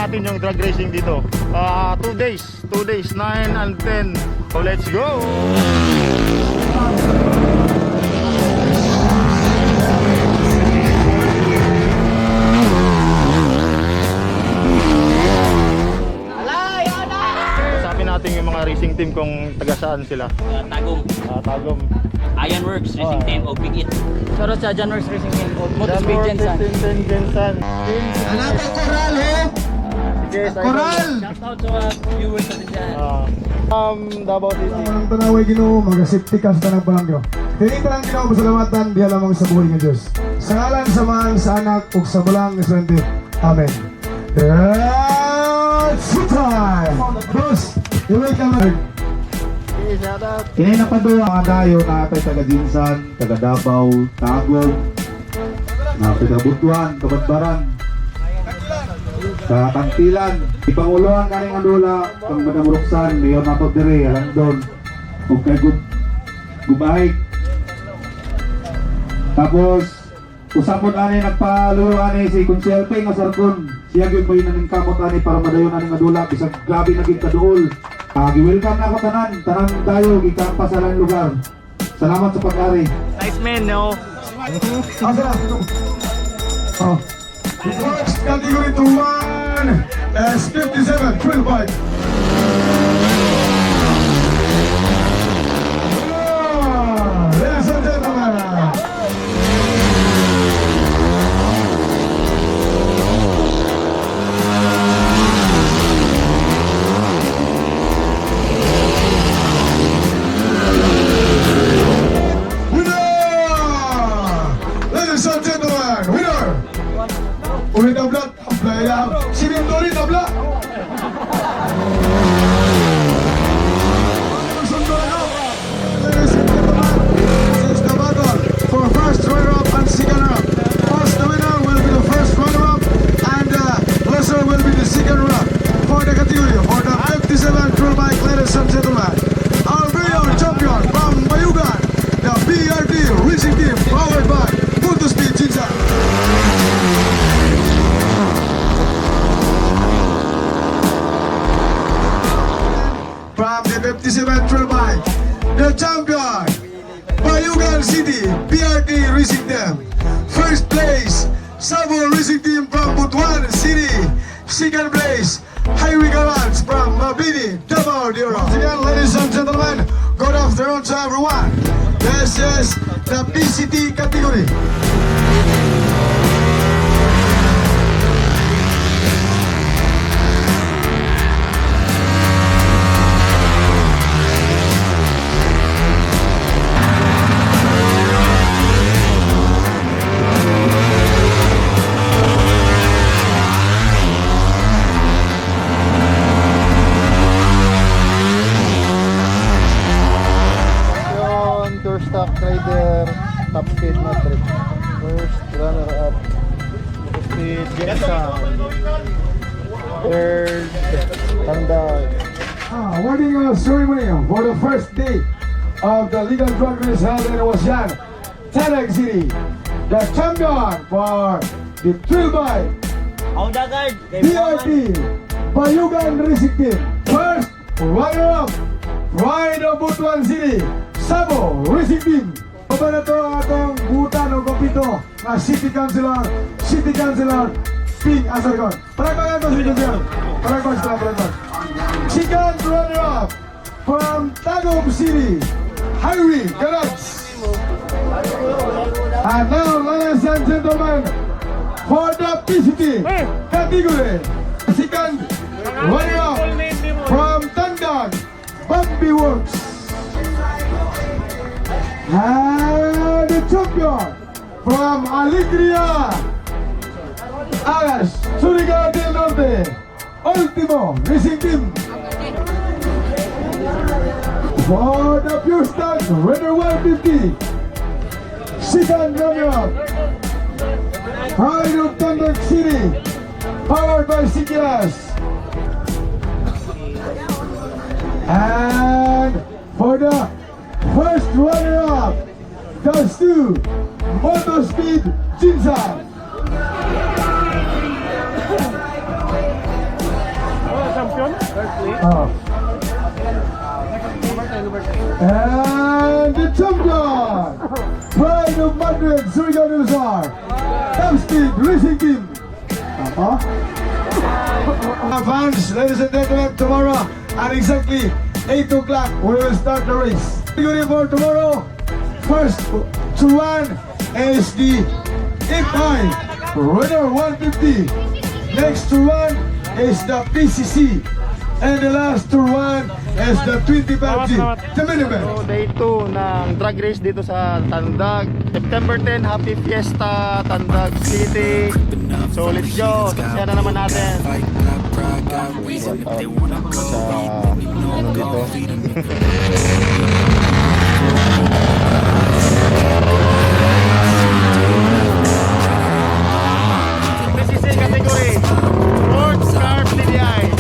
natin yung drag racing dito. 2 days, 9 and 10. So let's go! Sabi natin yung mga racing team kung taga saan sila. Tagum. Tagum. Ironworks Racing Team o Big It. Shoutout sa Janworks Racing Team o Motospeed Jensan. Jensan. Hanapang koral, ho! Koral! Shoutout sa viewers natin dyan. Davao City. Ang tanaway Ginoo, mag-asipti ka sa tanang palangyo. Tinita lang Ginoo, masalamatan, diya lamang sa buhay ng Diyos. Sa ngalan, sa mahal, sa anak, ug sa bulang ni Swerte. Amen. It's time! Boss, i-welcome na. Kini na pa doon mga dayo na atay taga Jinsan, taga Davao, Tagum, na taga Butuan, Kabadbaran, sa Kantilan, ipanguluhan kaning andula, kang Madam Roxanne, Mayor Mato Dire, Alandon, o kay Gubahig. Tapos, usapon ani nagpaluyo ani si Kunsel Ping nga sarkon. Siya gyud may naning kamot ani para madayon ani adula bisag grabe na gid kaduol. Gi-welcome na ako tanan dayo gikampa sa lang lugar. Salamat sa pag-ari. Nice man, no? Asa na? Oh. First category to 1 is 57, thrill bike. Ladies and gentlemen. Ulit ang blood, apply lang. Sininto rin ang blood. Ladies and gentlemen, this is the battle for first runner-up and second runner-up. First, the winner will be the first runner-up and lesser will be the second runner-up. For the category, for the 57 thrill bike, ladies and gentlemen, our real champion from Bayugan, the BRT Racing Team, powered by Motospeed Jensan. From the 57 thrill bike, the champion, Bayugan City, BRT Racing Team. First place, Sabo Racing Team from Butuan City. Second place, Highway Garage from Mabini, Davao Diro. Once again, ladies and gentlemen, good afternoon to everyone. This is the PCT category. Stock Rider, Top Speed Matrix. First runner-up, Speed Jensan. Third, Tandag. Awarding ceremony for the first day of the legal drag race held in Wasyan, Tandag City. The champion for the thrill bike, BRT Bayugan Racing Team. First runner-up, Pride of Butuan City, Sabo Racing Team. Baba na to ang atong butan o kompito na City Councilor Ping Asargon. Palagpagan to si Councilor. Palagpagan sila, palagpagan. Second runner-up from Tagum City, Highway Garage. And now, ladies and gentlemen, for the PCT category, second runner-up from Tandag, Bambi Works. And the champion from Alegria, Agas, Surigao del Norte, Ultimo Racing Team. For the Pure Stock Runner 150, second runner-up, Pride of Tandag City, powered by CKS. And for the first runner-up goes to Motospeed Jensan. And the champion, Pride of Madrid, Sangkaan Rizal, Speed Racing Team. Fans, ladies and gentlemen, tomorrow at exactly 8 o'clock we will start the race. Good for tomorrow. First to run is the IPI Runner 150. Next to run is the PCC. And the last to run is the 25G. The minimum. So, day 2 ng drag race dito sa Tandag. September 10, Happy Fiesta, Tandag City. So, let's go. Tansya na naman natin. PCC category. Sports Car PDI.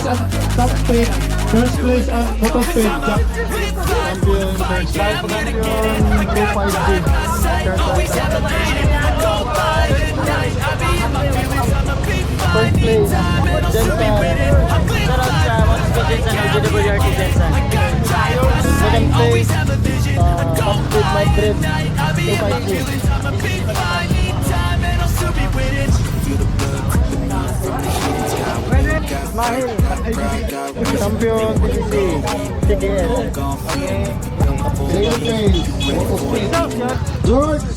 ang top speed. First place ang moto speed. Champion, first life champion, 250. First place, Sangkaan. Shoutout sa mga speed Jensen, OGWRT Jensen. Second place, top speed Madrid, 250. Mahil, champion, TCC, TKS. Second place, George.